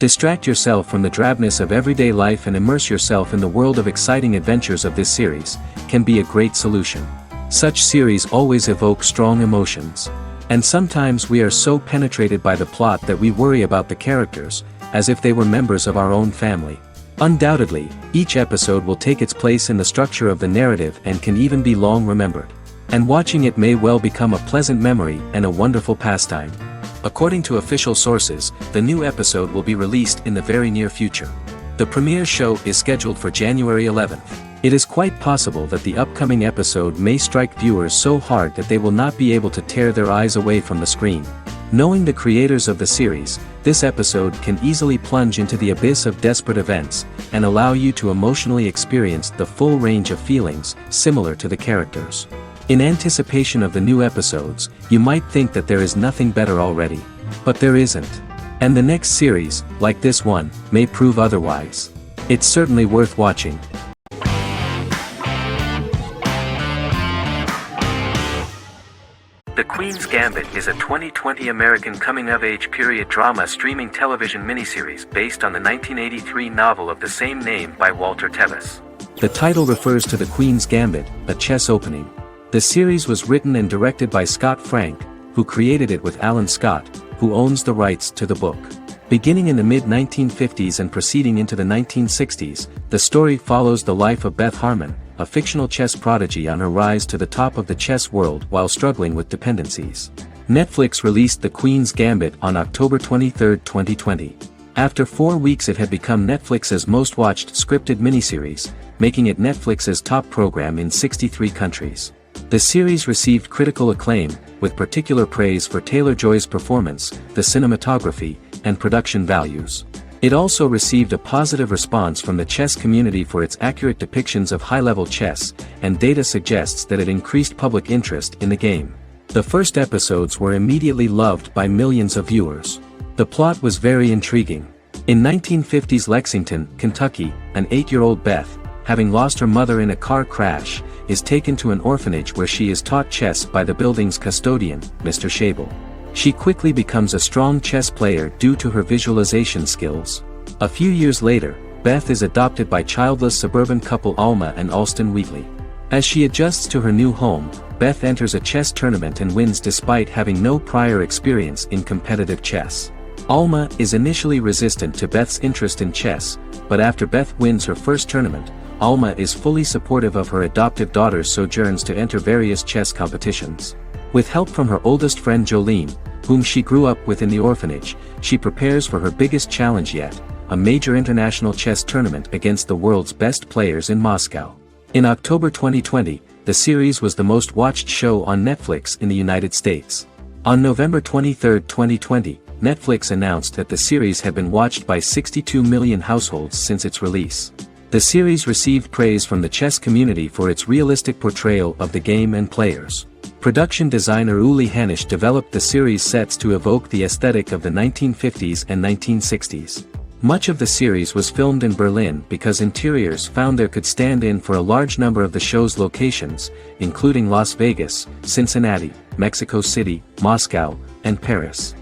Distract yourself from the drabness of everyday life and immerse yourself in the world of exciting adventures of this series, can be a great solution. Such series always evoke strong emotions. And sometimes we are so penetrated by the plot that we worry about the characters, as if they were members of our own family. Undoubtedly, each episode will take its place in the structure of the narrative and can even be long remembered. And watching it may well become a pleasant memory and a wonderful pastime. According to official sources, the new episode will be released in the very near future. The premiere show is scheduled for January 11th. It is quite possible that the upcoming episode may strike viewers so hard that they will not be able to tear their eyes away from the screen. Knowing the creators of the series, this episode can easily plunge into the abyss of desperate events, and allow you to emotionally experience the full range of feelings, similar to the characters. In anticipation of the new episodes, you might think that there is nothing better already. But there isn't. And the next series, like this one, may prove otherwise. It's certainly worth watching. The Queen's Gambit is a 2020 American coming-of-age period drama streaming television miniseries based on the 1983 novel of the same name by Walter Tevis. The title refers to the Queen's Gambit, a chess opening. The series was written and directed by Scott Frank, who created it with Alan Scott, who owns the rights to the book. Beginning in the mid-1950s and proceeding into the 1960s, the story follows the life of Beth Harmon, a fictional chess prodigy on her rise to the top of the chess world while struggling with dependencies. Netflix released The Queen's Gambit on October 23, 2020. After 4 weeks it had become Netflix's most watched scripted miniseries, making it Netflix's top program in 63 countries. The series received critical acclaim, with particular praise for Taylor-Joy's performance, the cinematography, and production values. It also received a positive response from the chess community for its accurate depictions of high-level chess, and data suggests that it increased public interest in the game. The first episodes were immediately loved by millions of viewers. The plot was very intriguing. In 1950s Lexington, Kentucky, an 8-year-old Beth, having lost her mother in a car crash, is taken to an orphanage where she is taught chess by the building's custodian, Mr. Schabel. She quickly becomes a strong chess player due to her visualization skills. A few years later, Beth is adopted by childless suburban couple Alma and Alston Wheatley. As she adjusts to her new home, Beth enters a chess tournament and wins despite having no prior experience in competitive chess. Alma is initially resistant to Beth's interest in chess, but after Beth wins her first tournament, Alma is fully supportive of her adoptive daughter's sojourns to enter various chess competitions. With help from her oldest friend Jolene, whom she grew up with in the orphanage, she prepares for her biggest challenge yet, a major international chess tournament against the world's best players in Moscow. In October 2020, the series was the most watched show on Netflix in the United States. On November 23, 2020, Netflix announced that the series had been watched by 62 million households since its release. The series received praise from the chess community for its realistic portrayal of the game and players. Production designer Uli Hanisch developed the series sets to evoke the aesthetic of the 1950s and 1960s. Much of the series was filmed in Berlin because interiors found there could stand in for a large number of the show's locations, including Las Vegas, Cincinnati, Mexico City, Moscow, and Paris.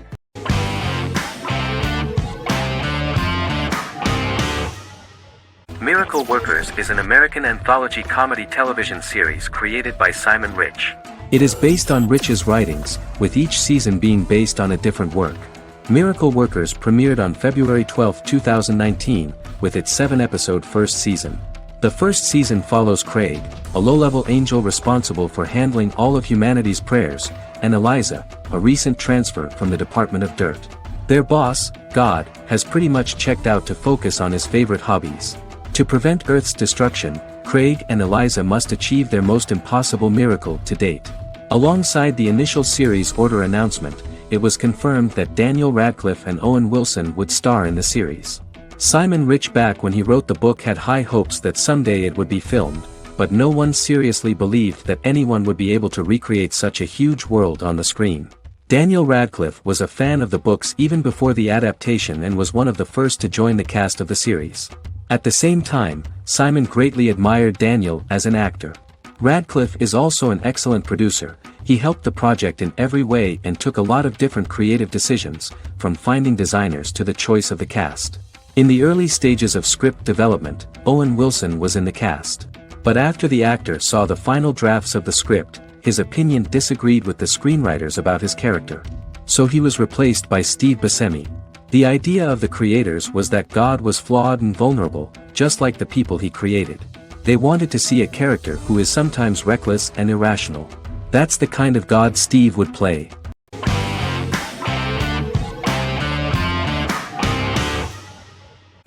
Miracle Workers is an American anthology comedy television series created by Simon Rich. It is based on Rich's writings, with each season being based on a different work. Miracle Workers premiered on February 12, 2019, with its 7-episode first season. The first season follows Craig, a low-level angel responsible for handling all of humanity's prayers, and Eliza, a recent transfer from the Department of Dirt. Their boss, God, has pretty much checked out to focus on his favorite hobbies. To prevent Earth's destruction, Craig and Eliza must achieve their most impossible miracle to date. Alongside the initial series order announcement, it was confirmed that Daniel Radcliffe and Owen Wilson would star in the series. Simon Rich back when he wrote the book had high hopes that someday it would be filmed, but no one seriously believed that anyone would be able to recreate such a huge world on the screen. Daniel Radcliffe was a fan of the books even before the adaptation and was one of the first to join the cast of the series. At the same time, Simon greatly admired Daniel as an actor. Radcliffe is also an excellent producer. He helped the project in every way and took a lot of different creative decisions, from finding designers to the choice of the cast. In the early stages of script development, Owen Wilson was in the cast. But after the actor saw the final drafts of the script, his opinion disagreed with the screenwriters about his character. So he was replaced by Steve Buscemi. The idea of the creators was that God was flawed and vulnerable, just like the people he created. They wanted to see a character who is sometimes reckless and irrational. That's the kind of God Steve would play.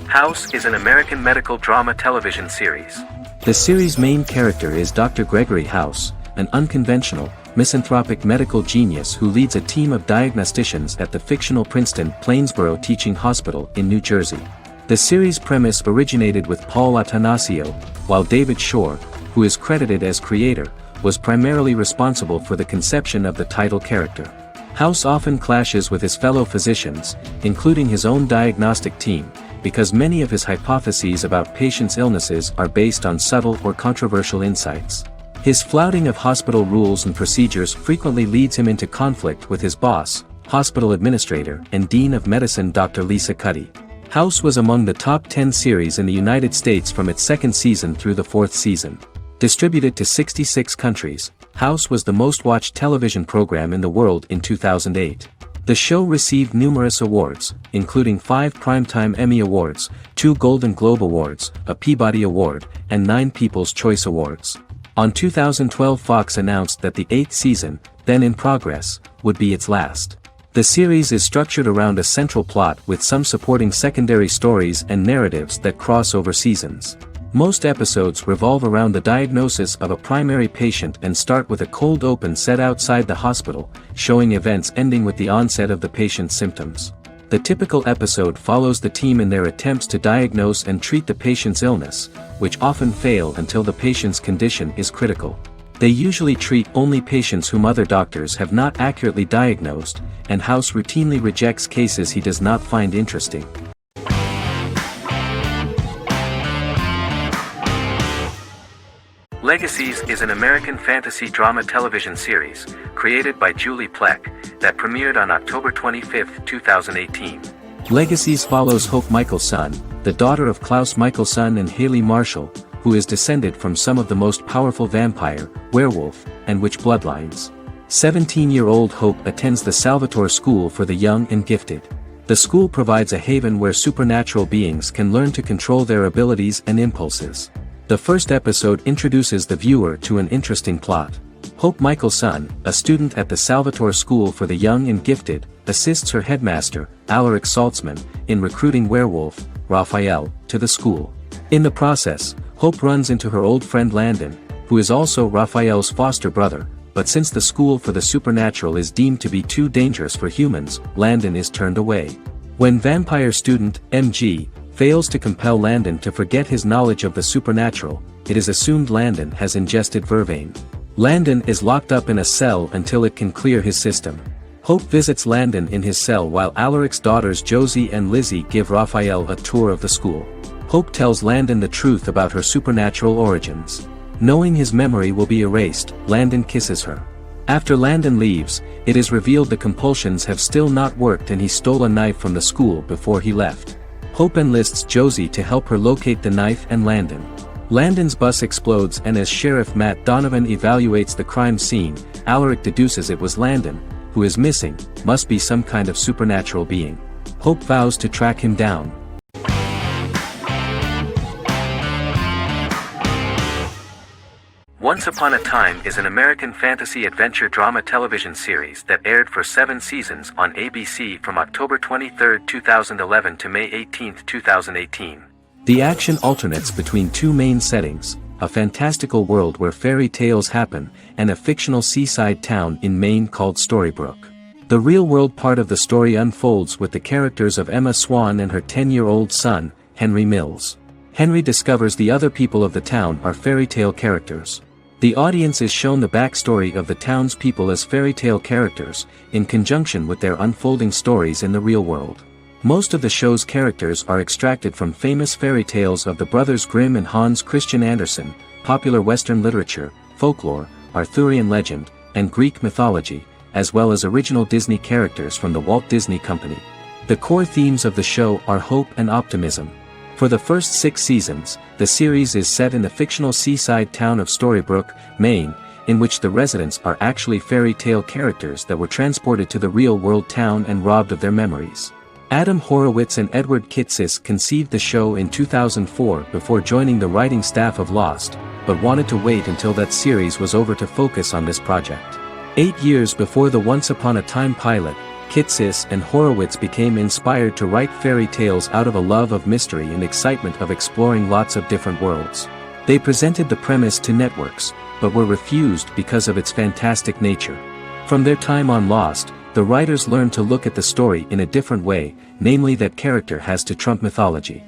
House is an American medical drama television series. The series' main character is Dr. Gregory House, an unconventional, misanthropic medical genius who leads a team of diagnosticians at the fictional Princeton Plainsboro Teaching Hospital in New Jersey. The series' premise originated with Paul Attanasio, while David Shore, who is credited as creator, was primarily responsible for the conception of the title character. House often clashes with his fellow physicians, including his own diagnostic team, because many of his hypotheses about patients' illnesses are based on subtle or controversial insights. His flouting of hospital rules and procedures frequently leads him into conflict with his boss, hospital administrator and dean of medicine Dr. Lisa Cuddy. House was among the top 10 series in the United States from its second season through the fourth season. Distributed to 66 countries, House was the most-watched television program in the world in 2008. The show received numerous awards, including 5 Primetime Emmy Awards, 2 Golden Globe Awards, a Peabody Award, and 9 People's Choice Awards. On 2012, Fox announced that the 8th season, then in progress, would be its last. The series is structured around a central plot with some supporting secondary stories and narratives that cross over seasons. Most episodes revolve around the diagnosis of a primary patient and start with a cold open set outside the hospital, showing events ending with the onset of the patient's symptoms. The typical episode follows the team in their attempts to diagnose and treat the patient's illness, which often fail until the patient's condition is critical. They usually treat only patients whom other doctors have not accurately diagnosed, and House routinely rejects cases he does not find interesting. Legacies is an American fantasy drama television series, created by Julie Plec, that premiered on October 25, 2018. Legacies follows Hope Michelson, the daughter of Klaus Michelson and Haley Marshall, who is descended from some of the most powerful vampire, werewolf, and witch bloodlines. 17-year-old Hope attends the Salvatore School for the Young and Gifted. The school provides a haven where supernatural beings can learn to control their abilities and impulses. The first episode introduces the viewer to an interesting plot. Hope Michelson, a student at the Salvatore School for the Young and Gifted, assists her headmaster, Alaric Saltzman, in recruiting werewolf, Raphael, to the school. In the process, Hope runs into her old friend Landon, who is also Raphael's foster brother, but since the school for the supernatural is deemed to be too dangerous for humans, Landon is turned away. When vampire student, MG, fails to compel Landon to forget his knowledge of the supernatural, it is assumed Landon has ingested vervain. Landon is locked up in a cell until it can clear his system. Hope visits Landon in his cell while Alaric's daughters Josie and Lizzie give Raphael a tour of the school. Hope tells Landon the truth about her supernatural origins. Knowing his memory will be erased, Landon kisses her. After Landon leaves, it is revealed the compulsions have still not worked and he stole a knife from the school before he left. Hope enlists Josie to help her locate the knife and Landon. Landon's bus explodes and as Sheriff Matt Donovan evaluates the crime scene, Alaric deduces it was Landon, who is missing, must be some kind of supernatural being. Hope vows to track him down. Once Upon a Time is an American fantasy adventure drama television series that aired for 7 seasons on ABC from October 23, 2011 to May 18, 2018. The action alternates between 2 main settings, a fantastical world where fairy tales happen, and a fictional seaside town in Maine called Storybrooke. The real-world part of the story unfolds with the characters of Emma Swan and her 10-year-old son, Henry Mills. Henry discovers the other people of the town are fairy tale characters. The audience is shown the backstory of the townspeople as fairy tale characters, in conjunction with their unfolding stories in the real world. Most of the show's characters are extracted from famous fairy tales of the Brothers Grimm and Hans Christian Andersen, popular Western literature, folklore, Arthurian legend, and Greek mythology, as well as original Disney characters from the Walt Disney Company. The core themes of the show are hope and optimism. For the first 6 seasons, the series is set in the fictional seaside town of Storybrooke, Maine, in which the residents are actually fairy tale characters that were transported to the real-world town and robbed of their memories. Adam Horowitz and Edward Kitsis conceived the show in 2004 before joining the writing staff of Lost, but wanted to wait until that series was over to focus on this project. 8 years before the Once Upon a Time pilot, Kitsis and Horowitz became inspired to write fairy tales out of a love of mystery and excitement of exploring lots of different worlds. They presented the premise to networks, but were refused because of its fantastic nature. From their time on Lost, the writers learned to look at the story in a different way, namely that character has to trump mythology.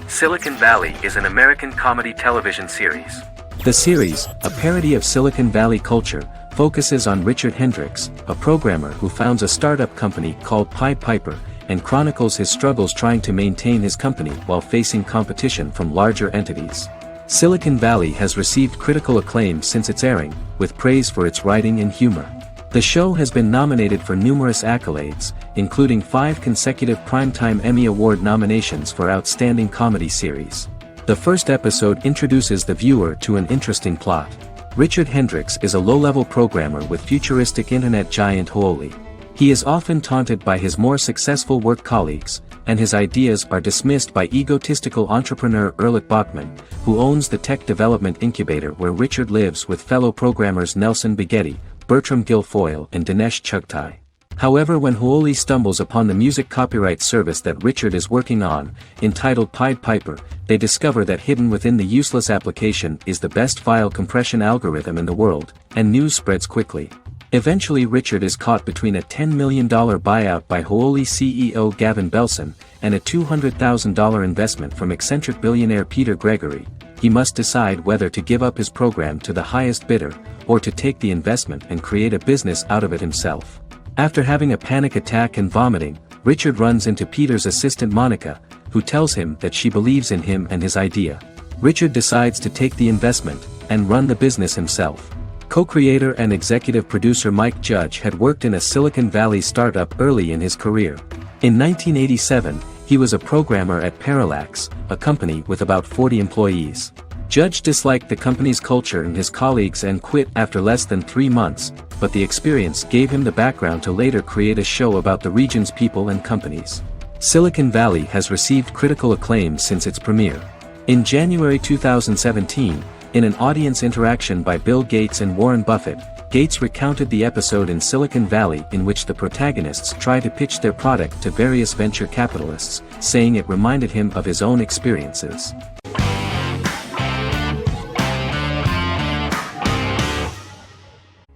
Silicon Valley is an American comedy television series. The series, a parody of Silicon Valley culture, focuses on Richard Hendricks, a programmer who founds a startup company called Pied Piper, and chronicles his struggles trying to maintain his company while facing competition from larger entities. Silicon Valley has received critical acclaim since its airing, with praise for its writing and humor. The show has been nominated for numerous accolades, including 5 consecutive Primetime Emmy Award nominations for Outstanding Comedy Series. The first episode introduces the viewer to an interesting plot. Richard Hendricks is a low-level programmer with futuristic internet giant Huoli. He is often taunted by his more successful work colleagues, and his ideas are dismissed by egotistical entrepreneur Erlich Bachman, who owns the tech development incubator where Richard lives with fellow programmers Nelson Bighetti, Bertram Guilfoyle and Dinesh Chugtai. However, when Huoli stumbles upon the music copyright service that Richard is working on, entitled Pied Piper, they discover that hidden within the useless application is the best file compression algorithm in the world, and news spreads quickly. Eventually Richard is caught between a $10 million buyout by Huoli CEO Gavin Belson, and a $200,000 investment from eccentric billionaire Peter Gregory. He must decide whether to give up his program to the highest bidder, or to take the investment and create a business out of it himself. After having a panic attack and vomiting, Richard runs into Peter's assistant Monica, who tells him that she believes in him and his idea. Richard decides to take the investment, and run the business himself. Co-creator and executive producer Mike Judge had worked in a Silicon Valley startup early in his career. In 1987, he was a programmer at Parallax, a company with about 40 employees. Judge disliked the company's culture and his colleagues and quit after less than 3 months, but the experience gave him the background to later create a show about the region's people and companies. Silicon Valley has received critical acclaim since its premiere. In January 2017, in an audience interaction by Bill Gates and Warren Buffett, Gates recounted the episode in Silicon Valley in which the protagonists try to pitch their product to various venture capitalists, saying it reminded him of his own experiences.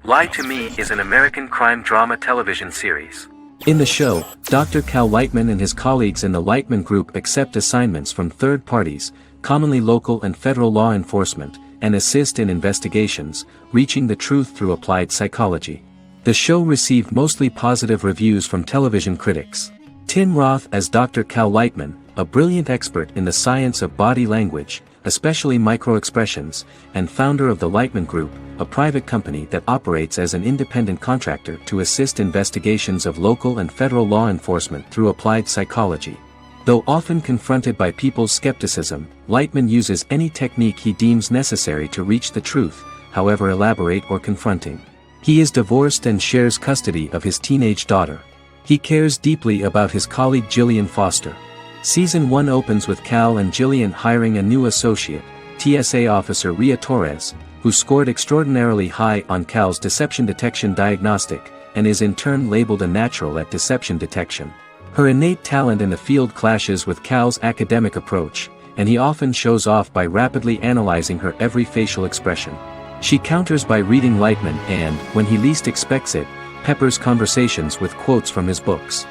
Lie to Me is an American crime drama television series. In the show, Dr. Cal Lightman and his colleagues in the Lightman Group accept assignments from third parties, commonly local and federal law enforcement, and assist in investigations, reaching the truth through applied psychology. The show received mostly positive reviews from television critics. Tim Roth as Dr. Cal Lightman, a brilliant expert in the science of body language, especially microexpressions, and founder of the Lightman Group, a private company that operates as an independent contractor to assist investigations of local and federal law enforcement through applied psychology. Though often confronted by people's skepticism, Lightman uses any technique he deems necessary to reach the truth, however elaborate or confronting. He is divorced and shares custody of his teenage daughter. He cares deeply about his colleague Gillian Foster. Season 1 opens with Cal and Gillian hiring a new associate, TSA officer Ria Torres, who scored extraordinarily high on Cal's deception detection diagnostic, and is in turn labeled a natural at deception detection. Her innate talent in the field clashes with Cal's academic approach, and he often shows off by rapidly analyzing her every facial expression. She counters by reading Lightman and, when he least expects it, peppers conversations with quotes from his books.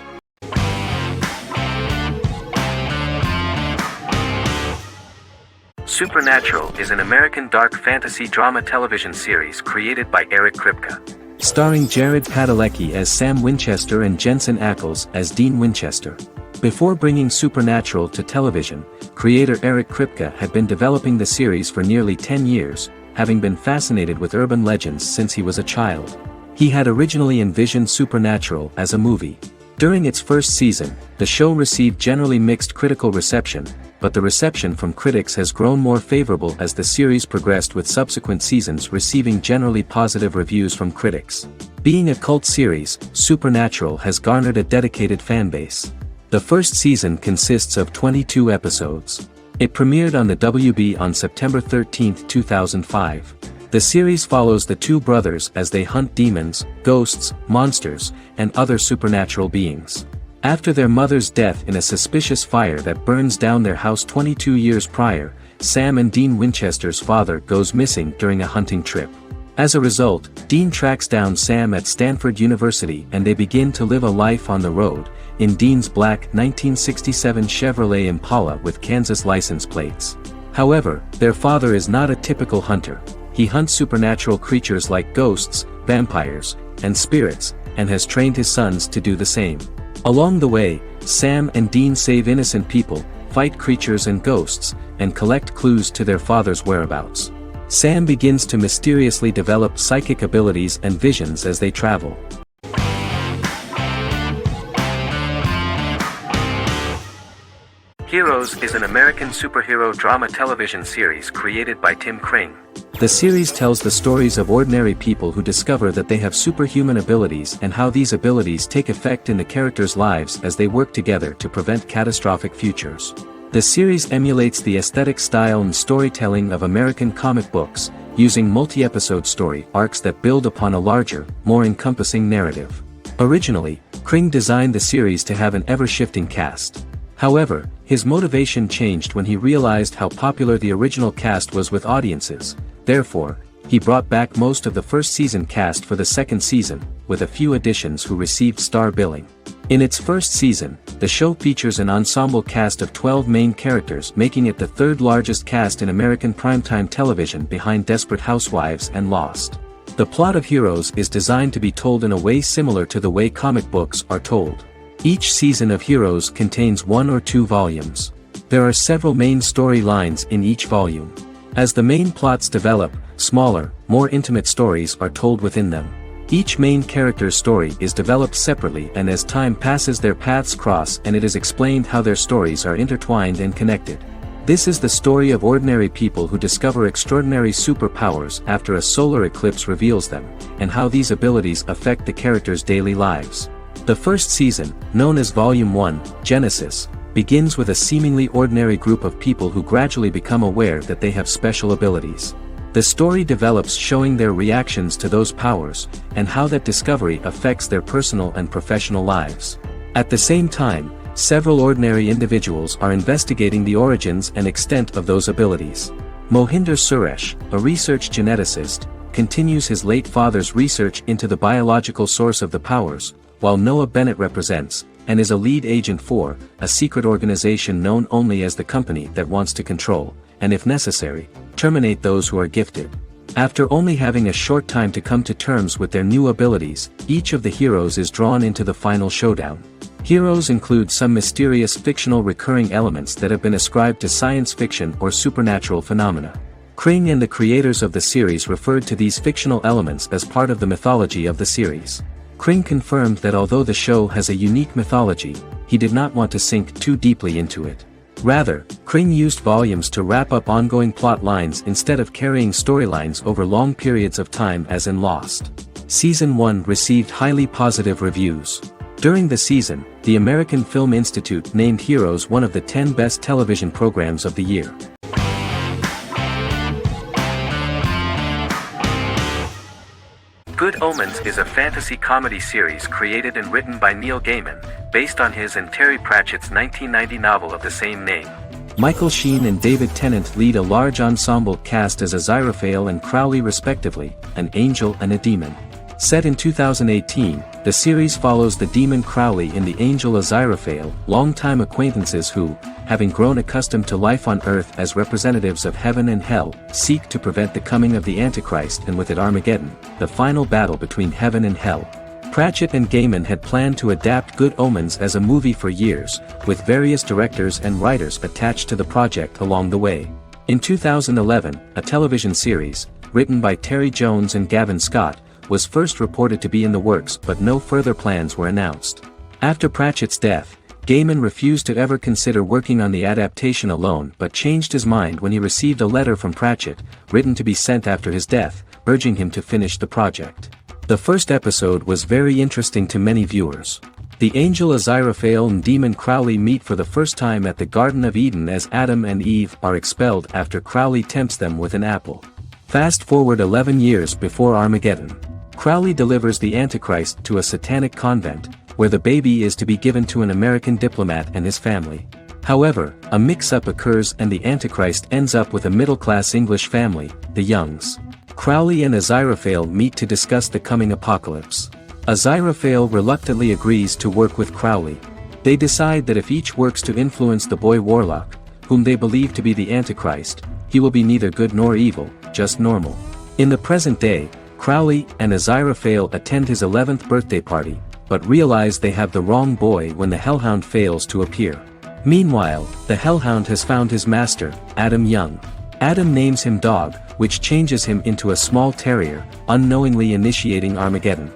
Supernatural is an American dark fantasy drama television series created by Eric Kripke. Starring Jared Padalecki as Sam Winchester and Jensen Ackles as Dean Winchester. Before bringing Supernatural to television, creator Eric Kripke had been developing the series for nearly 10 years, having been fascinated with urban legends since he was a child. He had originally envisioned Supernatural as a movie. During its first season, the show received generally mixed critical reception, but the reception from critics has grown more favorable as the series progressed, with subsequent seasons receiving generally positive reviews from critics. Being a cult series, Supernatural has garnered a dedicated fanbase. The first season consists of 22 episodes. It premiered on the WB on September 13, 2005. The series follows the two brothers as they hunt demons, ghosts, monsters, and other supernatural beings. After their mother's death in a suspicious fire that burns down their house 22 years prior, Sam and Dean Winchester's father goes missing during a hunting trip. As a result, Dean tracks down Sam at Stanford University and they begin to live a life on the road, in Dean's black 1967 Chevrolet Impala with Kansas license plates. However, their father is not a typical hunter. He hunts supernatural creatures like ghosts, vampires, and spirits, and has trained his sons to do the same. Along the way, Sam and Dean save innocent people, fight creatures and ghosts, and collect clues to their father's whereabouts. Sam begins to mysteriously develop psychic abilities and visions as they travel. Heroes is an American superhero drama television series created by Tim Kring. The series tells the stories of ordinary people who discover that they have superhuman abilities and how these abilities take effect in the characters' lives as they work together to prevent catastrophic futures. The series emulates the aesthetic style and storytelling of American comic books, using multi-episode story arcs that build upon a larger, more encompassing narrative. Originally, Kring designed the series to have an ever-shifting cast. However, his motivation changed when he realized how popular the original cast was with audiences. Therefore, he brought back most of the first season cast for the second season, with a few additions who received star billing. In its first season, the show features an ensemble cast of 12 main characters, making it the third largest cast in American primetime television behind Desperate Housewives and Lost. The plot of Heroes is designed to be told in a way similar to the way comic books are told. Each season of Heroes contains 1 or 2 volumes. There are several main storylines in each volume. As the main plots develop, smaller, more intimate stories are told within them. Each main character's story is developed separately, and as time passes their paths cross and it is explained how their stories are intertwined and connected. This is the story of ordinary people who discover extraordinary superpowers after a solar eclipse reveals them, and how these abilities affect the characters' daily lives. The first season, known as Volume 1, Genesis, begins with a seemingly ordinary group of people who gradually become aware that they have special abilities. The story develops showing their reactions to those powers, and how that discovery affects their personal and professional lives. At the same time, several ordinary individuals are investigating the origins and extent of those abilities. Mohinder Suresh, a research geneticist, continues his late father's research into the biological source of the powers, while Noah Bennett represents, and is a lead agent for, a secret organization known only as the Company that wants to control, and if necessary, terminate those who are gifted. After only having a short time to come to terms with their new abilities, each of the heroes is drawn into the final showdown. Heroes include some mysterious fictional recurring elements that have been ascribed to science fiction or supernatural phenomena. Kring and the creators of the series referred to these fictional elements as part of the mythology of the series. Kring confirmed that although the show has a unique mythology, he did not want to sink too deeply into it. Rather, Kring used volumes to wrap up ongoing plot lines instead of carrying storylines over long periods of time as in Lost. Season 1 received highly positive reviews. During the season, the American Film Institute named Heroes one of the 10 best television programs of the year. Good Omens is a fantasy comedy series created and written by Neil Gaiman, based on his and Terry Pratchett's 1990 novel of the same name. Michael Sheen and David Tennant lead a large ensemble cast as Aziraphale and Crowley respectively, an angel and a demon. Set in 2018, the series follows the demon Crowley and the angel Aziraphale, longtime acquaintances who, having grown accustomed to life on Earth as representatives of heaven and hell, seek to prevent the coming of the Antichrist and with it Armageddon, the final battle between heaven and hell. Pratchett and Gaiman had planned to adapt Good Omens as a movie for years, with various directors and writers attached to the project along the way. In 2011, a television series, written by Terry Jones and Gavin Scott, was first reported to be in the works, but no further plans were announced. After Pratchett's death, Gaiman refused to ever consider working on the adaptation alone, but changed his mind when he received a letter from Pratchett, written to be sent after his death, urging him to finish the project. The first episode was very interesting to many viewers. The angel Aziraphale and demon Crowley meet for the first time at the Garden of Eden as Adam and Eve are expelled after Crowley tempts them with an apple. Fast forward 11 years before Armageddon. Crowley delivers the Antichrist to a satanic convent, where the baby is to be given to an American diplomat and his family. However, a mix-up occurs and the Antichrist ends up with a middle-class English family, the Youngs. Crowley and Aziraphale meet to discuss the coming apocalypse. Aziraphale reluctantly agrees to work with Crowley. They decide that if each works to influence the boy warlock, whom they believe to be the Antichrist, he will be neither good nor evil, just normal. In the present day, Crowley and Aziraphale attend his 11th birthday party, but realize they have the wrong boy when the Hellhound fails to appear. Meanwhile, the Hellhound has found his master, Adam Young. Adam names him Dog, which changes him into a small terrier, unknowingly initiating Armageddon.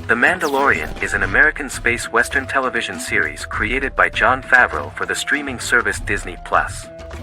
The Mandalorian is an American space western television series created by Jon Favreau for the streaming service Disney+.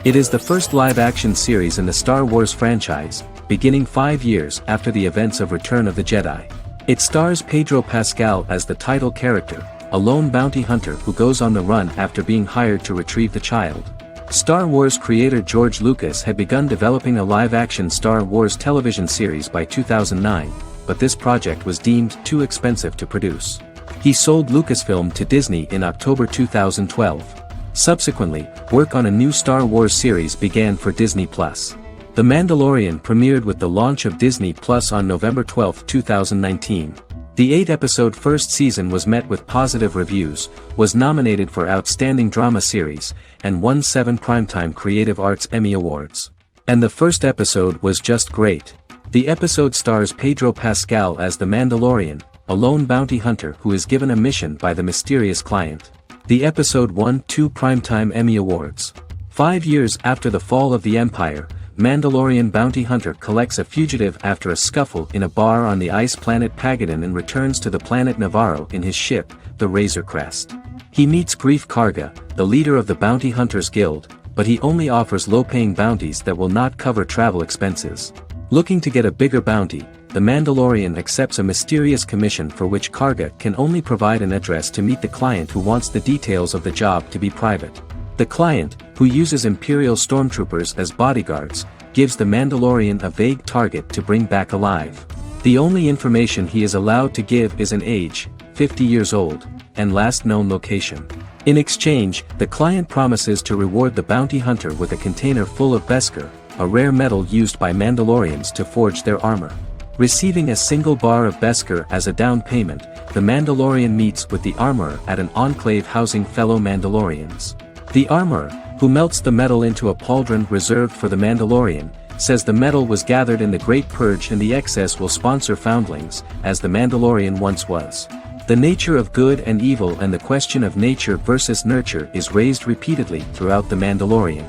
It is the first live-action series in the Star Wars franchise, beginning 5 years after the events of Return of the Jedi. It stars Pedro Pascal as the title character, a lone bounty hunter who goes on the run after being hired to retrieve the child. Star Wars creator George Lucas had begun developing a live-action Star Wars television series by 2009, but this project was deemed too expensive to produce. He sold Lucasfilm to Disney in October 2012. Subsequently, work on a new Star Wars series began for Disney+. The Mandalorian premiered with the launch of Disney+ on November 12, 2019. The 8-episode first season was met with positive reviews, was nominated for Outstanding Drama Series, and won 7 Primetime Creative Arts Emmy Awards. And the first episode was just great. The episode stars Pedro Pascal as the Mandalorian, a lone bounty hunter who is given a mission by the mysterious client. The episode won 2 Primetime Emmy Awards. 5 years after the fall of the Empire, Mandalorian bounty hunter collects a fugitive after a scuffle in a bar on the ice planet Pagadan and returns to the planet Navarro in his ship, the Razor Crest. He meets Grief Karga, the leader of the Bounty Hunters Guild, but he only offers low-paying bounties that will not cover travel expenses. Looking to get a bigger bounty, the Mandalorian accepts a mysterious commission for which Karga can only provide an address to meet the client who wants the details of the job to be private. The client, who uses Imperial stormtroopers as bodyguards, gives the Mandalorian a vague target to bring back alive. The only information he is allowed to give is an age, 50 years old, and last known location. In exchange, the client promises to reward the bounty hunter with a container full of Beskar, a rare metal used by Mandalorians to forge their armor. Receiving a single bar of Beskar as a down payment, the Mandalorian meets with the armorer at an enclave housing fellow Mandalorians. The armorer, who melts the metal into a pauldron reserved for the Mandalorian, says the metal was gathered in the Great Purge and the excess will sponsor foundlings, as the Mandalorian once was. The nature of good and evil and the question of nature versus nurture is raised repeatedly throughout the Mandalorian.